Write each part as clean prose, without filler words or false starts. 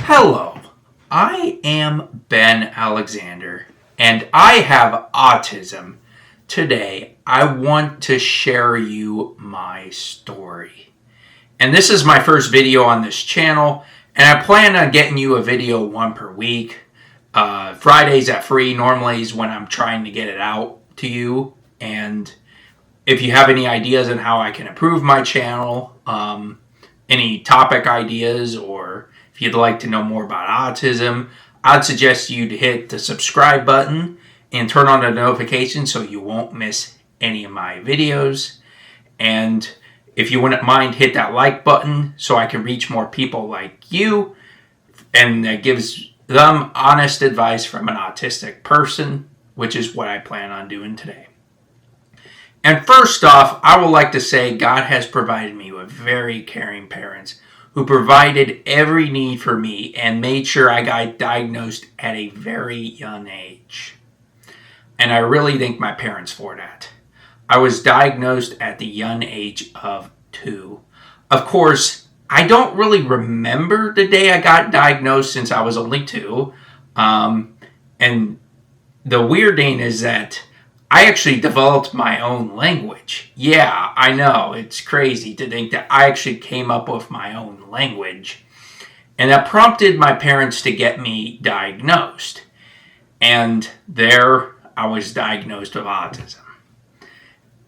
Hello, I am Ben Alexander, and I have autism. Today, I want to share you my story. And this is my first video on this channel, and I plan on getting you a video one per week. Fridays at free normally is when I'm trying to get it out to you. And if you have any ideas on how I can improve my channel, any topic ideas, or if you'd like to know more about autism, I'd suggest you to hit the subscribe button and turn on the notifications so you won't miss any of my videos. And if you wouldn't mind, hit that like button so I can reach more people like you, and that gives them honest advice from an autistic person, which is what I plan on doing today. And first off, I would like to say God has provided me with very caring parents who provided every need for me and made sure I got diagnosed at a very young age. And I really thank my parents for that. I was diagnosed at the young age of 2. Of course, I don't really remember the day I got diagnosed since I was only 2. And the weird thing is that I actually developed my own language. Yeah, I know, it's crazy to think that I actually came up with my own language. And that prompted my parents to get me diagnosed. And there I was diagnosed with autism.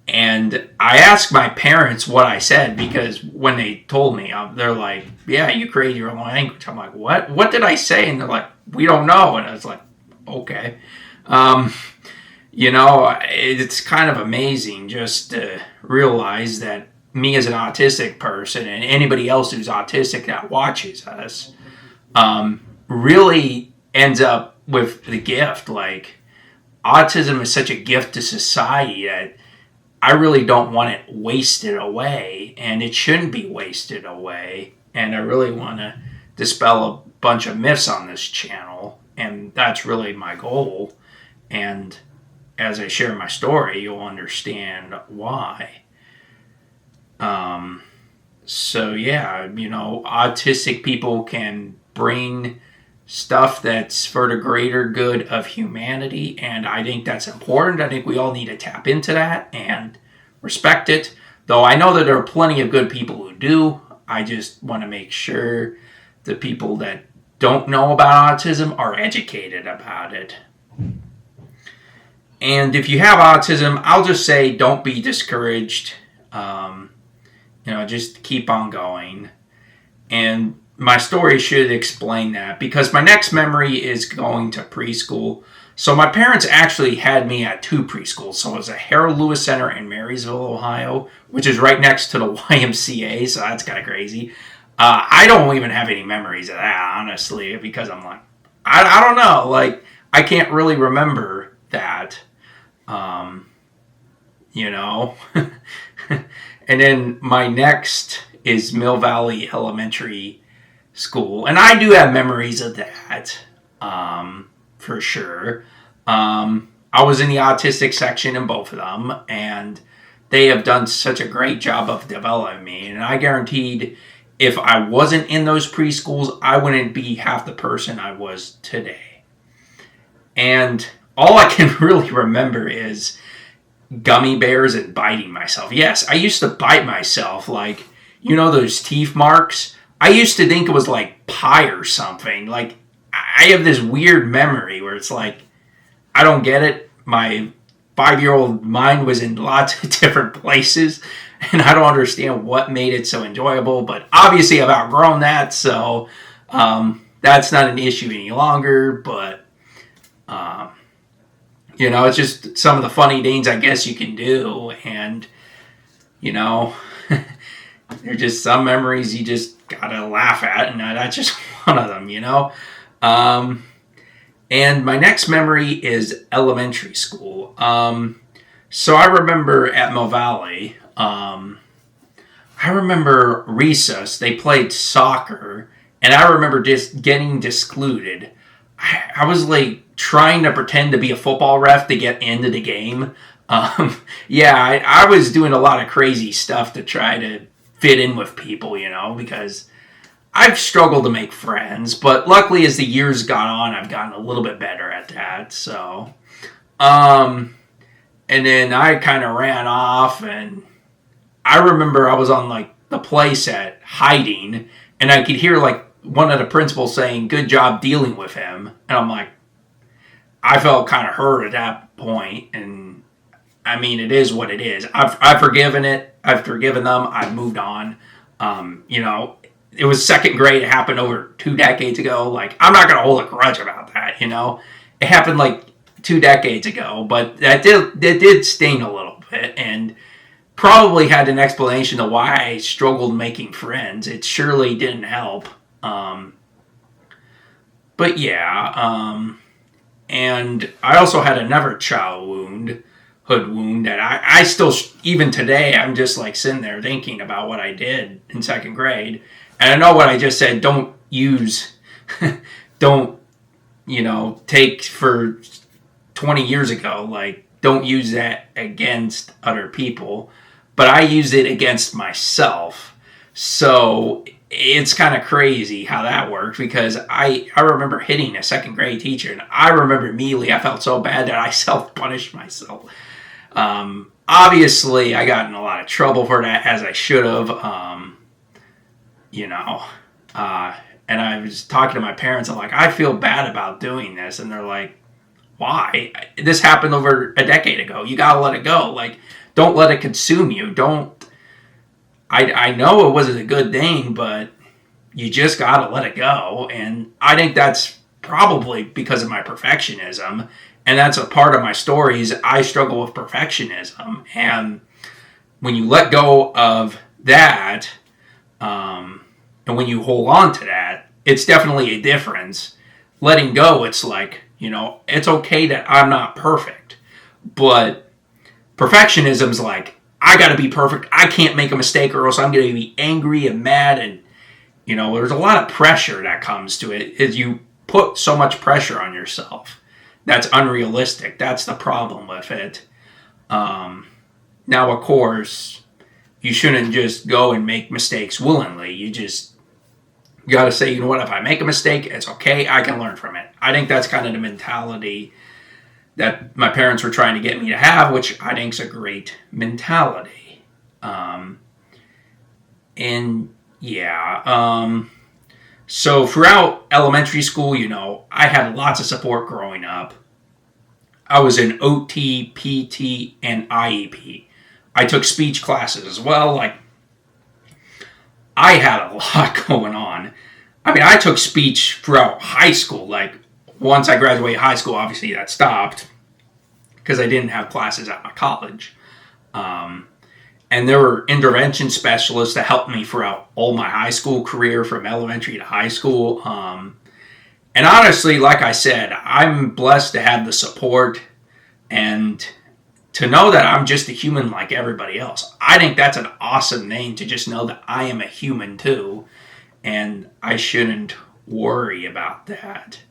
And I asked my parents what I said, because when they told me, they're like, yeah, you created your own language. I'm like, what? What did I say? And they're like, we don't know. And I was like, okay. It's kind of amazing just to realize that me as an autistic person, and anybody else who's autistic that watches us, really ends up with the gift. Like, autism is such a gift to society that I really don't want it wasted away, and it shouldn't be wasted away. And I really want to dispel a bunch of myths on this channel, and that's really my goal. And as I share my story, you'll understand why. Autistic people can bring stuff that's for the greater good of humanity, and I think that's important. I think we all need to tap into that and respect it, though I know that there are plenty of good people who do. I just want to make sure the people that don't know about autism are educated about it. And if you have autism, I'll just say don't be discouraged. Just keep on going. And my story should explain that, because my next memory is going to preschool. So my parents actually had me at 2 preschools. So it was a Harold Lewis Center in Marysville, Ohio, which is right next to the YMCA. So that's kind of crazy. I don't even have any memories of that, honestly, because I'm like, I don't know. Like, I can't really remember that. And then my next is Mill Valley Elementary School. And I do have memories of that, for sure. I was in the autistic section in both of them, and they have done such a great job of developing me. And I guaranteed if I wasn't in those preschools, I wouldn't be half the person I was today. And all I can really remember is gummy bears and biting myself. Yes, I used to bite myself, like, those teeth marks. I used to think it was like pie or something. Like, I have this weird memory where it's like, I don't get it. My 5-year-old mind was in lots of different places, and I don't understand what made it so enjoyable. But obviously I've outgrown that, so that's not an issue any longer. But it's just some of the funny things I guess you can do. And, they're just some memories you just gotta laugh at. And that's just one of them, And my next memory is elementary school. So I remember at Mill Valley, I remember recess, they played soccer. And I remember just getting discluded. I was like trying to pretend to be a football ref to get into the game. I was doing a lot of crazy stuff to try to fit in with people, because I've struggled to make friends, but luckily as the years gone on, I've gotten a little bit better at that. So, and then I kind of ran off, and I remember I was on like the play set hiding, and I could hear like one of the principals saying, "Good job dealing with him," and I'm like, I felt kind of hurt at that point, and I mean, it is what it is. I've forgiven it. I've forgiven them. I've moved on. It was second grade. It happened over 2 decades ago. Like, I'm not gonna hold a grudge about that. It happened like 2 decades ago, but that did sting a little bit, and probably had an explanation of why I struggled making friends. It surely didn't help. But yeah, and I also had another childhood wound that I still, even today, I'm just like sitting there thinking about what I did in second grade. And I know what I just said, don't take for 20 years ago, like, don't use that against other people. But I used it against myself. So it's kind of crazy how that worked, because I remember hitting a second grade teacher, and I remember immediately I felt so bad that I self-punished myself. Obviously, I got in a lot of trouble for that, as I should have. And I was talking to my parents. I'm like, I feel bad about doing this, and they're like, why? This happened over a decade ago. You gotta let it go. Like, don't let it consume you. Don't. I know it wasn't a good thing, but you just gotta let it go. And I think that's probably because of my perfectionism. And that's a part of my story is I struggle with perfectionism. And when you let go of that, and when you hold on to that, it's definitely a difference. Letting go, it's like, it's okay that I'm not perfect. But perfectionism's like, I gotta be perfect. I can't make a mistake or else I'm gonna be angry and mad. And, there's a lot of pressure that comes to it. Is you put so much pressure on yourself. That's unrealistic. That's the problem with it. Now, of course, you shouldn't just go and make mistakes willingly. You got to say, if I make a mistake, it's okay. I can learn from it. I think that's kind of the mentality that my parents were trying to get me to have, which I think is a great mentality. So throughout elementary school, I had lots of support growing up. I was in OT, PT, and IEP. I took speech classes as well. Like, I had a lot going on. I mean, I took speech throughout high school. Like, once I graduated high school, obviously that stopped because I didn't have classes at my college. And there were intervention specialists that helped me throughout all my high school career, from elementary to high school. And honestly, like I said, I'm blessed to have the support and to know that I'm just a human like everybody else. I think that's an awesome thing, to just know that I am a human too, and I shouldn't worry about that.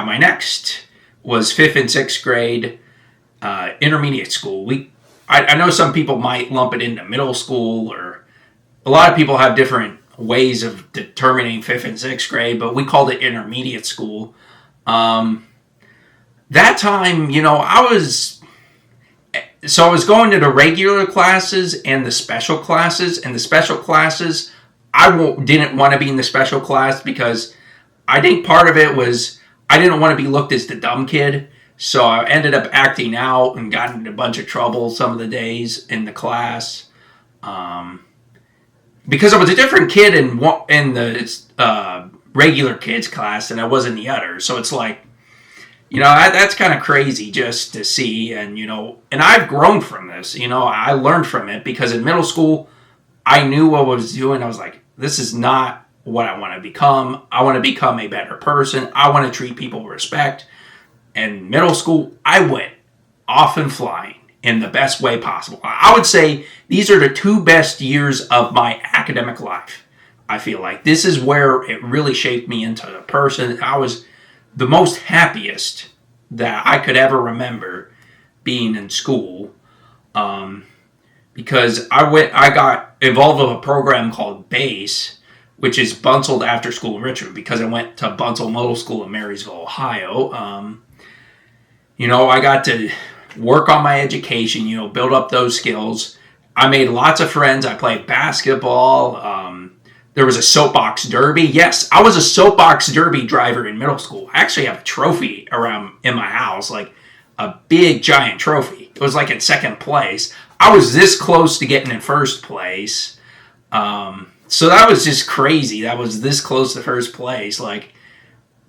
My next was 5th and 6th grade, intermediate school. I know some people might lump it into middle school, or a lot of people have different ways of determining 5th and 6th grade, but we called it intermediate school. That time, I was going to the regular classes and the special classes. And the special classes, didn't want to be in the special class because I think part of it was I didn't want to be looked as the dumb kid. So I ended up acting out and got into a bunch of trouble some of the days in the class. Because I was a different kid in the regular kids class than I was in the other. So it's like, that's kind of crazy just to see. And, and I've grown from this. I learned from it, because in middle school, I knew what I was doing. I was like, this is not what I want to become. I want to become a better person. I want to treat people with respect. And middle school, I went off and flying in the best way possible. I would say these are the 2 best years of my academic life. I feel like this is where it really shaped me into the person. I was the most happiest that I could ever remember being in school. because I got involved with a program called BASE, which is Bunseled After School Enrichment, because I went to Bunsel Middle School in Marysville, Ohio. I got to work on my education, build up those skills. I made lots of friends. I played basketball. There was a soapbox derby. Yes, I was a soapbox derby driver in middle school. I actually have a trophy around in my house, like a big giant trophy. It was like in second place. I was this close to getting in first place. So that was just crazy. That was this close to first place. Like,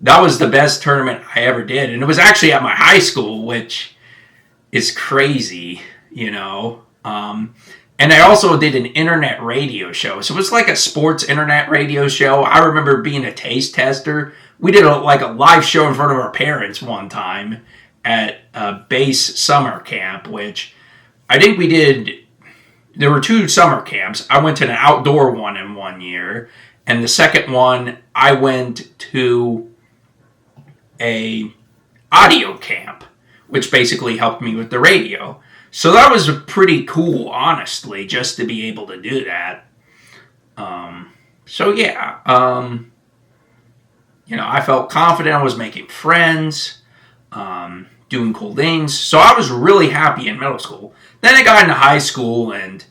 that was the best tournament I ever did. And it was actually at my high school, which is crazy, And I also did an internet radio show. So it was like a sports internet radio show. I remember being a taste tester. We did a live show in front of our parents one time at a base summer camp, which I think we did. There were 2 summer camps. I went to an outdoor one in one year. And the second one, I went to a audio camp, which basically helped me with the radio. So that was pretty cool, honestly, just to be able to do that. I felt confident. I was making friends, doing cool things. So I was really happy in middle school. Then I got into high school, and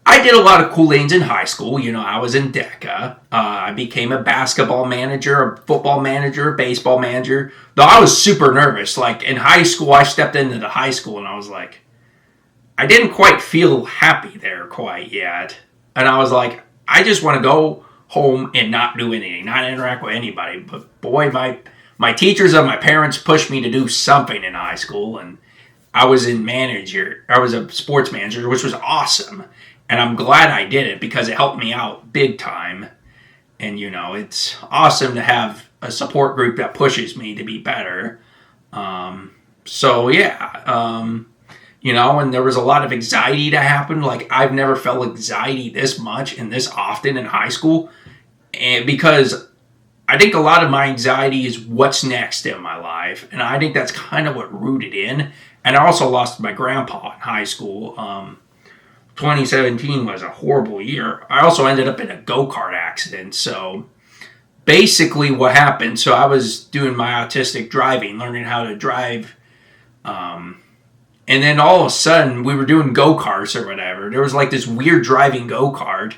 I did a lot of cool things in high school. I was in DECA. I became a basketball manager, a football manager, a baseball manager. Though I was super nervous. Like, in high school, I stepped into the high school, and I was like, I didn't quite feel happy there quite yet. And I was like, I just want to go home and not do anything, not interact with anybody. But boy, my teachers and my parents pushed me to do something in high school. And I was a sports manager, which was awesome. And I'm glad I did it because it helped me out big time. And, it's awesome to have a support group that pushes me to be better. And there was a lot of anxiety that happened. Like, I've never felt anxiety this much and this often in high school. And because I think a lot of my anxiety is what's next in my life. And I think that's kind of what rooted in. And I also lost my grandpa in high school. 2017 was a horrible year. I also ended up in a go-kart accident. So basically what happened, so I was doing my autistic driving, learning how to drive. And then all of a sudden, we were doing go-karts or whatever. There was like this weird driving go-kart.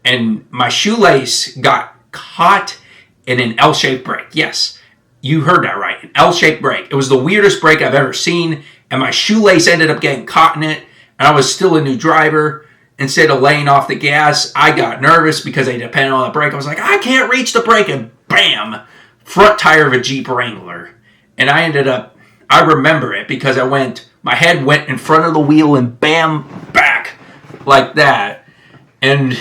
And my shoelace got caught in an L-shaped brake. Yes, you heard that right. An L-shaped brake. It was the weirdest brake I've ever seen. And my shoelace ended up getting caught in it. And I was still a new driver. Instead of laying off the gas, I got nervous because I depended on the brake. I was like, I can't reach the brake. And bam, front tire of a Jeep Wrangler. And I remember it because my head went in front of the wheel and bam, back like that. And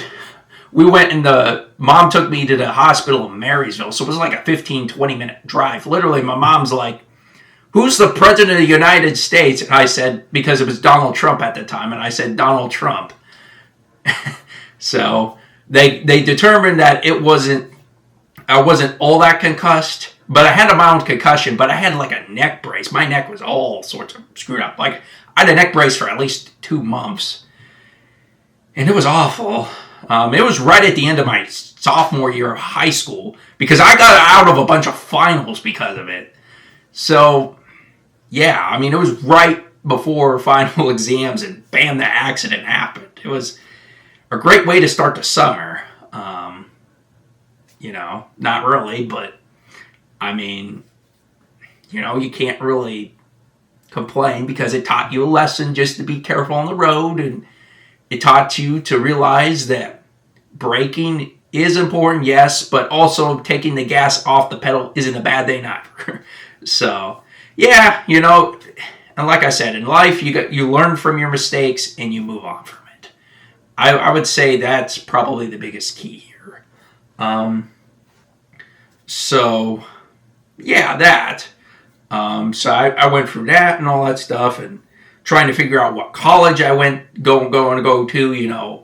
mom took me to the hospital in Marysville. So it was like a 15, 20-minute drive. Literally, my mom's like, who's the president of the United States? And I said, because it was Donald Trump at the time. And I said, Donald Trump. So they determined that I wasn't all that concussed. But I had a mild concussion, but I had like a neck brace. My neck was all sorts of screwed up. Like, I had a neck brace for at least 2 months. And it was awful. It was right at the end of my sophomore year of high school because I got out of a bunch of finals because of it. So, yeah, it was right before final exams and bam, the accident happened. It was a great way to start the summer. Not really, but you can't really complain because it taught you a lesson just to be careful on the road, and it taught you to realize that braking is important, yes, but also taking the gas off the pedal isn't a bad thing either. So, yeah, and like I said, in life, you learn from your mistakes and you move on from it. I would say that's probably the biggest key here. So, yeah, that. So I went through that and all that stuff and trying to figure out what college I going to go to.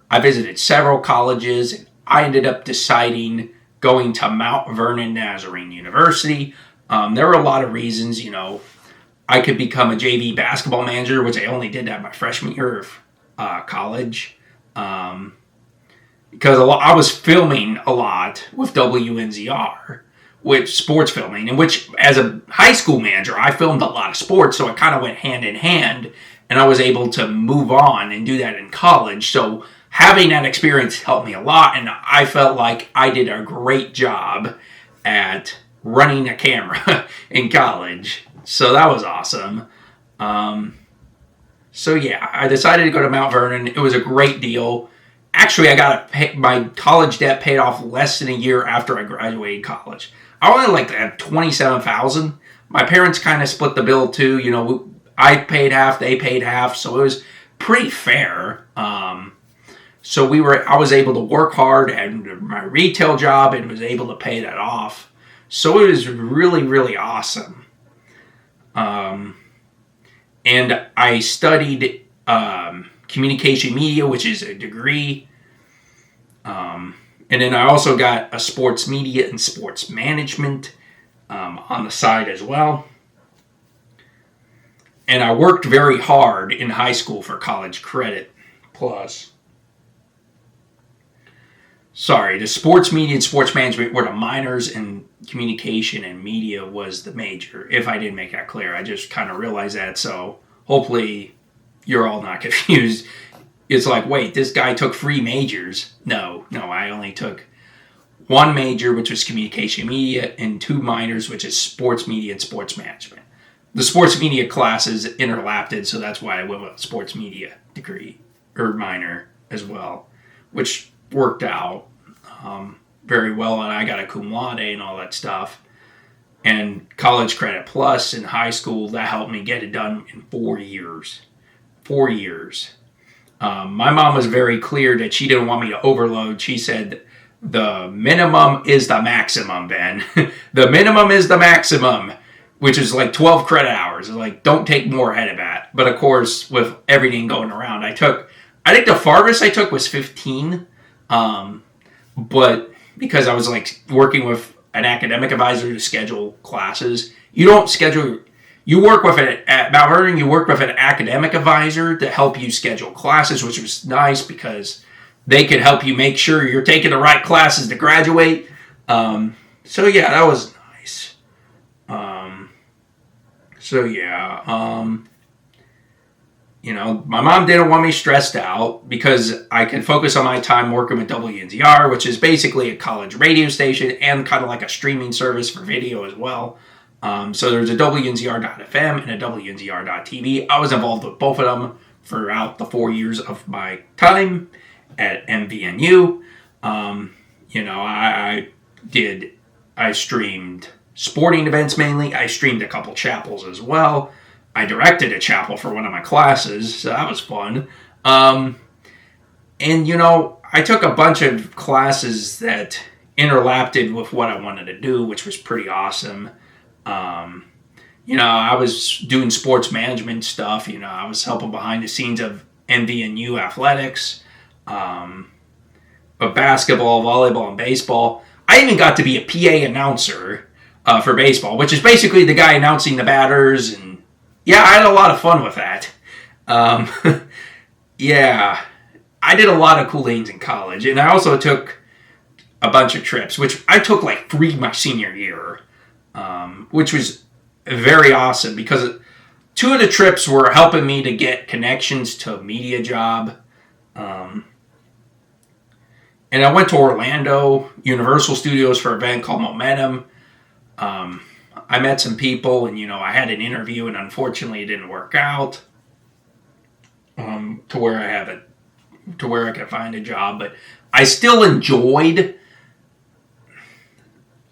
I visited several colleges and I ended up deciding going to Mount Vernon Nazarene University. There were a lot of reasons, I could become a JV basketball manager, which I only did that my freshman year of college. Because I was filming a lot with WNZR, which sports filming, in which as a high school manager, I filmed a lot of sports, so it kind of went hand in hand, and I was able to move on and do that in college. So having that experience helped me a lot, and I felt like I did a great job at running a camera in college. So that was awesome. So yeah, I decided to go to Mount Vernon. It was a great deal. Actually, I got my college debt paid off less than a year after I graduated college. I only like had $27,000. My parents kind of split the bill too. You know, I paid half, they paid half, so it was pretty fair. So I was able to work hard at my retail job and was able to pay that off. So it was really, really awesome. And I studied communication media, which is a degree. And then I also got a sports media and sports management on the side as well. And I worked very hard in high school for college credit plus. Sorry, the sports media and sports management were the minors, and communication and media was the major, if I didn't make that clear. I just kind of realized that, so hopefully you're all not confused. It's like, wait, this guy took 3 majors. No, I only took 1 major, which was communication media, and 2 minors, which is sports media and sports management. The sports media classes interlapped, so that's why I went with a sports media degree, or minor as well, which worked out very well, and I got a cum laude and all that stuff. And college credit plus in high school, that helped me get it done in 4 years. 4 years. My mom was very clear that she didn't want me to overload. She said, the minimum is the maximum, Ben. The minimum is the maximum, which is like 12 credit hours. It's like, don't take more ahead of that. But of course, with everything going around, I think the farthest I took was 15. But because I was like working with an academic advisor to schedule classes, you don't schedule, you work with at Mount Vernon, you work with an academic advisor to help you schedule classes, which was nice because they could help you make sure you're taking the right classes to graduate. So yeah, that was nice. You know, my mom didn't want me stressed out because I could focus on my time working with WNZR, which is basically a college radio station and kind of like a streaming service for video as well. So there's a WNZR.FM and a WNZR.TV. I was involved with both of them throughout the 4 years of my time at MVNU. You know, I streamed sporting events mainly. I streamed a couple chapels as well. I directed a chapel for one of my classes, so that was fun. And, you know, I took a bunch of classes that interlapped with what I wanted to do, which was pretty awesome. You know, I was doing sports management stuff. You know, I was helping behind the scenes of MVNU athletics, of basketball, volleyball, and baseball. I even got to be a PA announcer for baseball, which is basically the guy announcing the batters. And yeah, I had a lot of fun with that. Yeah, I did a lot of cool things in college. And I also took a bunch of trips, which I took like 3 my senior year, which was very awesome because 2 of the trips were helping me to get connections to a media job. And I went to Orlando, Universal Studios for an event called Momentum. I met some people and, you know, I had an interview and unfortunately it didn't work out to where I could find a job. But I still enjoyed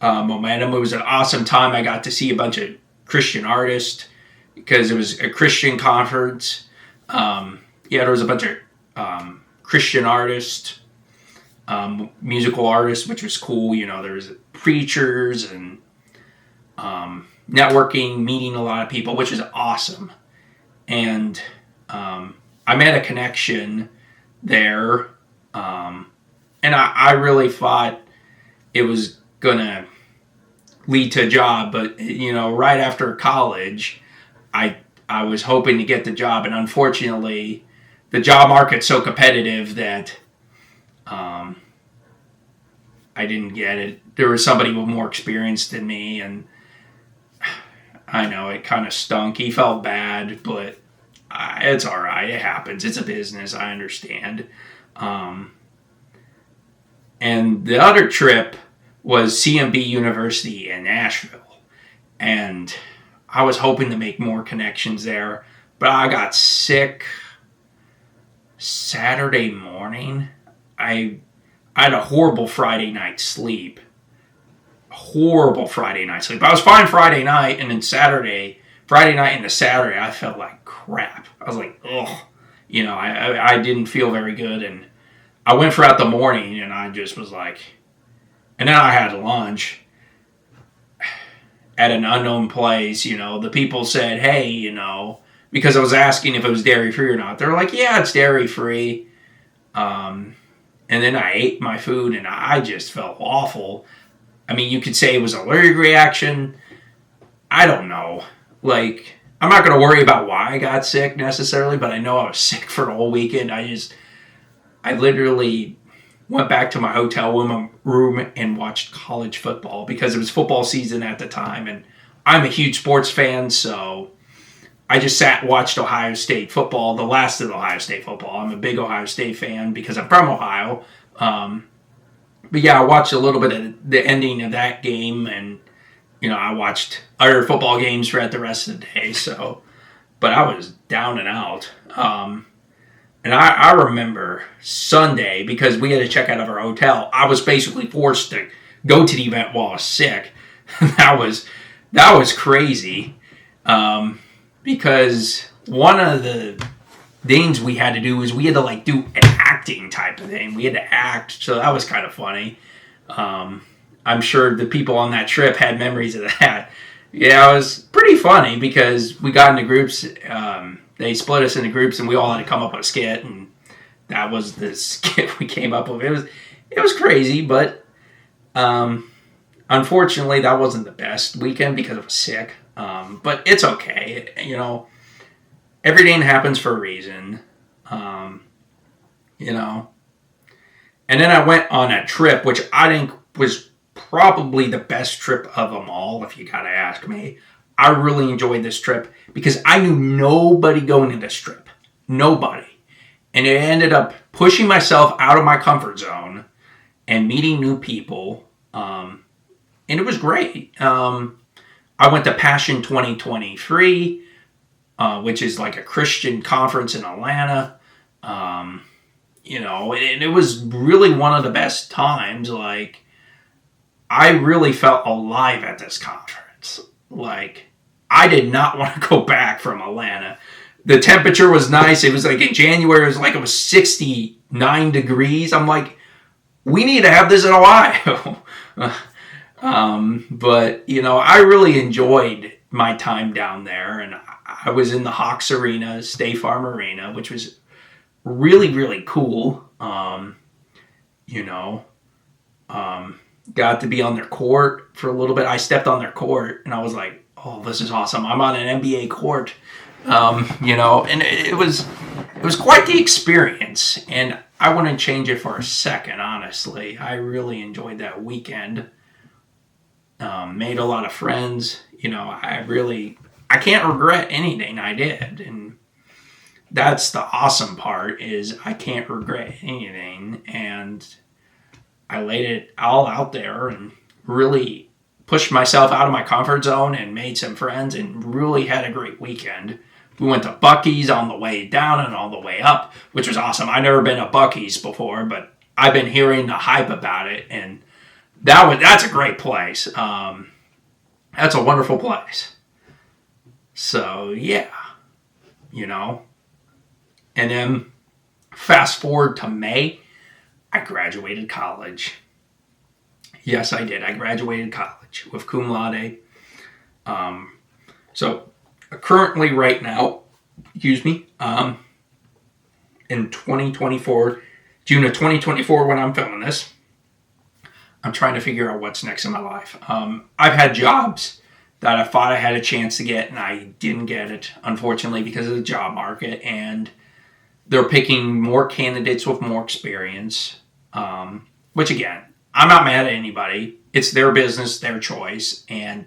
Momentum. It was an awesome time. I got to see a bunch of Christian artists because it was a Christian conference. Yeah, there was a bunch of Christian artists, musical artists, which was cool. You know, there was preachers and networking, meeting a lot of people, which is awesome. And I made a connection there, and I really thought it was gonna lead to a job. But you know, right after college, I was hoping to get the job, and unfortunately, the job market's so competitive that I didn't get it. There was somebody with more experience than me, and I know it kind of stunk. He felt bad, but it's all right. It happens. It's a business. I understand. And the other trip was CMB University in Nashville. And I was hoping to make more connections there, but I got sick Saturday morning. I had a horrible Friday night sleep. Horrible Friday night sleep. I was fine Friday night, and then Friday night into Saturday, I felt like crap. I was like, ugh. I didn't feel very good, and I went throughout the morning, and I just was like, and then I had lunch at an unknown place. The people said, hey, because I was asking if it was dairy free or not. They're like, yeah, it's dairy free. And then I ate my food, and I just felt awful. I mean, you could say it was an allergic reaction. I don't know. Like, I'm not going to worry about why I got sick necessarily, but I know I was sick for the whole weekend. I literally went back to my hotel room and watched college football because it was football season at the time, and I'm a huge sports fan, so I just sat and watched Ohio State football, the last of the Ohio State football. I'm a big Ohio State fan because I'm from Ohio. But yeah, I watched a little bit of the ending of that game, and I watched other football games throughout the rest of the day. But I was down and out. And I remember Sunday, because we had to check out of our hotel, I was basically forced to go to the event while I was sick. that was crazy. Because one of the things we had to do was we had to do an acting type of thing. We had to act, so that was kind of funny. I'm sure the people on that trip had memories of that. Yeah, it was pretty funny because we got into groups. They split us into groups, and we all had to come up with a skit, and that was the skit we came up with. It was crazy, but unfortunately, that wasn't the best weekend because I was sick. But it's okay. Everything happens for a reason. And then I went on a trip, which I think was probably the best trip of them all, if you gotta ask me. I really enjoyed this trip because I knew nobody going to this trip. Nobody. And it ended up pushing myself out of my comfort zone and meeting new people. And it was great. I went to Passion 2023, which is like a Christian conference in Atlanta. And it was really one of the best times. Like, I really felt alive at this conference. Like, I did not want to go back from Atlanta. The temperature was nice. It was like in January, it was 69 degrees. I'm like, we need to have this in Ohio. But, I really enjoyed my time down there. And I was in the Hawks Arena, State Farm Arena, which was really, really cool. Got to be on their court for a little bit. I stepped on their court and I was like, oh, this is awesome. I'm on an NBA court. And it was quite the experience, and I wouldn't change it for a second, honestly. I really enjoyed that weekend. Made a lot of friends. I can't regret anything I did, and that's the awesome part, is I can't regret anything, and I laid it all out there and really pushed myself out of my comfort zone and made some friends and really had a great weekend. We went to Buc-ee's on the way down and on the way up, which was awesome. I've never been to Buc-ee's before, but I've been hearing the hype about it, and that's a great place. That's a wonderful place. So, yeah, And then fast forward to May, I graduated college. Yes, I did. I graduated college with cum laude. So currently right now, in 2024, June of 2024 when I'm filming this, I'm trying to figure out what's next in my life. I've had jobs that I thought I had a chance to get, and I didn't get it, unfortunately, because of the job market. And They're picking more candidates with more experience, which again, I'm not mad at anybody. It's their business, their choice, and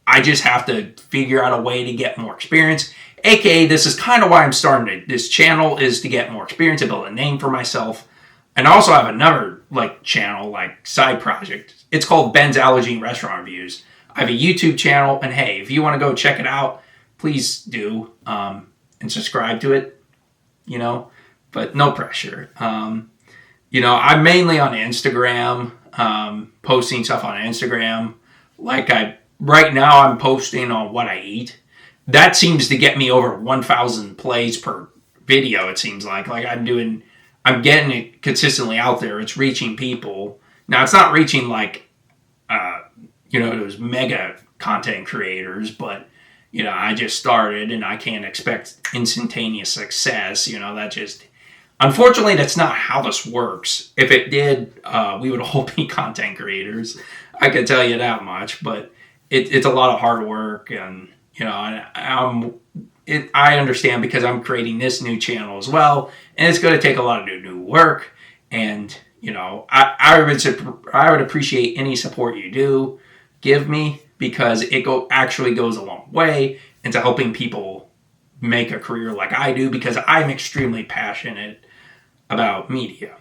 I just have to figure out a way to get more experience. AKA, this is kind of why I'm starting this channel, is to get more experience and build a name for myself. And I also have another channel, side project. It's called Ben's Allergy and Restaurant Reviews. I have a YouTube channel, and hey, if you want to go check it out, please do, and subscribe to it, but no pressure. I'm mainly on Instagram, posting stuff on Instagram. Right now I'm posting on what I eat. That seems to get me over 1,000 plays per video, it seems like. I'm getting it consistently out there. It's reaching people. Now, it's not reaching those mega content creators, but, I just started and I can't expect instantaneous success. Unfortunately, that's not how this works. If it did, we would all be content creators. I can tell you that much, but it's a lot of hard work, and I understand because I'm creating this new channel as well, and it's going to take a lot of new work. And I would appreciate any support you do give me, because it actually goes a long way into helping people make a career like I do, because I'm extremely passionate about media.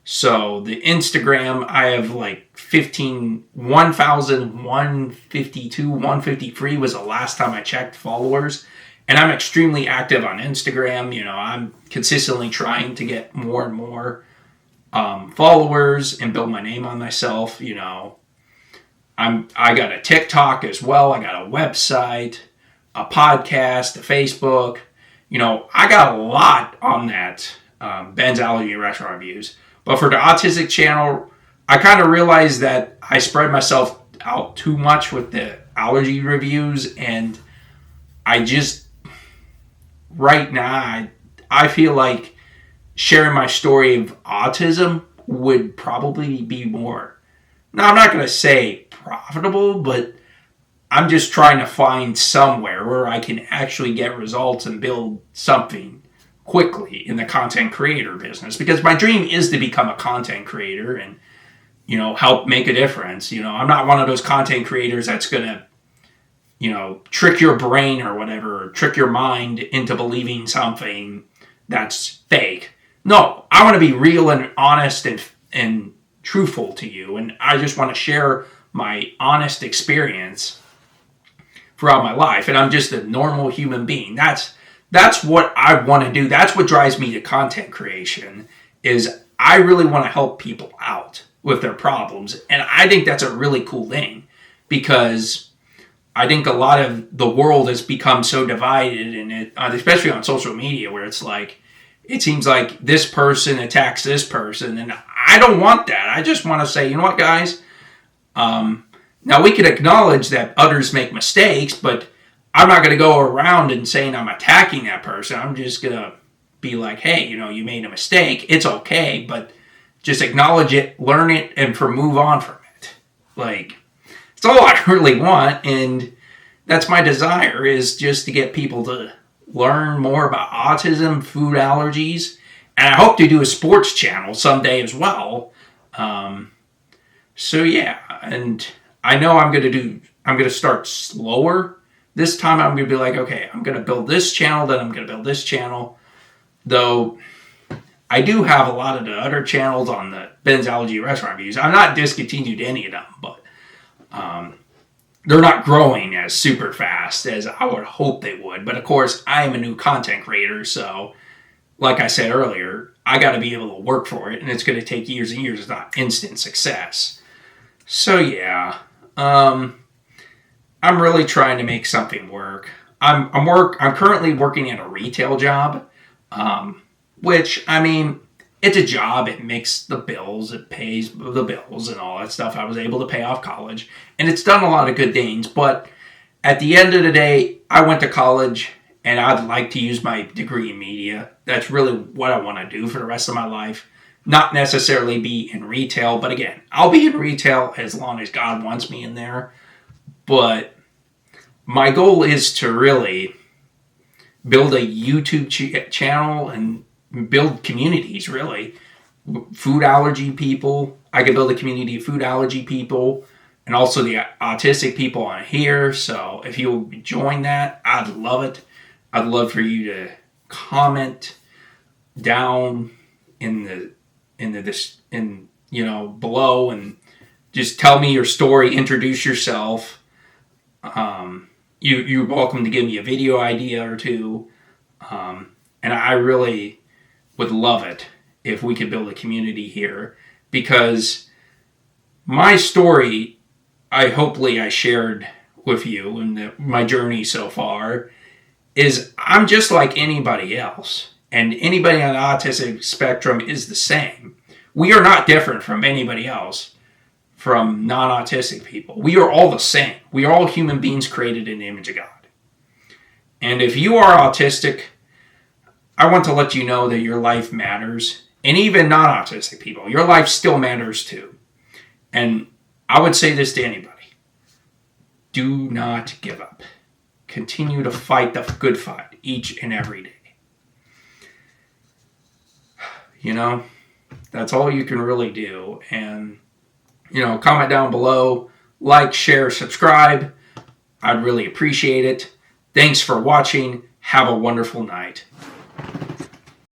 So the Instagram, I have 1,152, 153 was the last time I checked followers. And I'm extremely active on Instagram. I'm consistently trying to get more and more followers and build my name on myself. I got a TikTok as well. I got a website, a podcast, a Facebook. I got a lot on that Ben's Allergy and Restaurant Reviews. But for the Autistic channel, I kind of realized that I spread myself out too much with the allergy reviews, and right now, I feel like sharing my story of autism would probably be more, now I'm not going to say profitable, but I'm just trying to find somewhere where I can actually get results and build something quickly in the content creator business, because my dream is to become a content creator and help make a difference. I'm not one of those content creators that's gonna trick your brain or whatever, or trick your mind into believing something that's fake. No, I want to be real and honest and truthful to you, and I just want to share my honest experience throughout my life, and I'm just a normal human being. That's what I want to do. That's what drives me to content creation, is I really want to help people out with their problems. And I think that's a really cool thing, because I think a lot of the world has become so divided, and especially on social media, where it seems like this person attacks this person, and I don't want that. I just want to say, you know what, guys? Now we can acknowledge that others make mistakes, but I'm not going to go around and saying I'm attacking that person. I'm just going to be like, hey, you made a mistake. It's okay, but just acknowledge it, learn it, and move on from it. It's all I really want, and that's my desire, is just to get people to learn more about autism, food allergies, and I hope to do a sports channel someday as well. So yeah, and I know I'm going to start slower. This time I'm going to be like, okay, I'm going to build this channel, then I'm going to build this channel. Though I do have a lot of the other channels on the Ben's Allergy Restaurant Reviews. I'm not discontinued any of them, but they're not growing as super fast as I would hope they would. But of course, I am a new content creator, so like I said earlier, I got to be able to work for it, and it's going to take years and years. It's not instant success. So yeah, I'm really trying to make something work. I'm currently working at a retail job, which, it's a job. It makes the bills. It pays the bills and all that stuff. I was able to pay off college, and it's done a lot of good things. But at the end of the day, I went to college, and I'd like to use my degree in media. That's really what I want to do for the rest of my life. Not necessarily be in retail, but again, I'll be in retail as long as God wants me in there. But my goal is to really build a YouTube channel and build communities, really. Food allergy people. I could build a community of food allergy people and also the autistic people on here. So if you'll join that, I'd love it. I'd love for you to comment down below and just tell me your story, introduce yourself. You're welcome to give me a video idea or two. And I really would love it if we could build a community here, because my story, hopefully I shared with you in my journey so far, is I'm just like anybody else. And anybody on the autistic spectrum is the same. We are not different from anybody else, from non-autistic people. We are all the same. We are all human beings created in the image of God. And if you are autistic, I want to let you know that your life matters. And even non-autistic people, your life still matters too. And I would say this to anybody. Do not give up. Continue to fight the good fight each and every day. That's all you can really do. And, comment down below, like, share, subscribe. I'd really appreciate it. Thanks for watching. Have a wonderful night.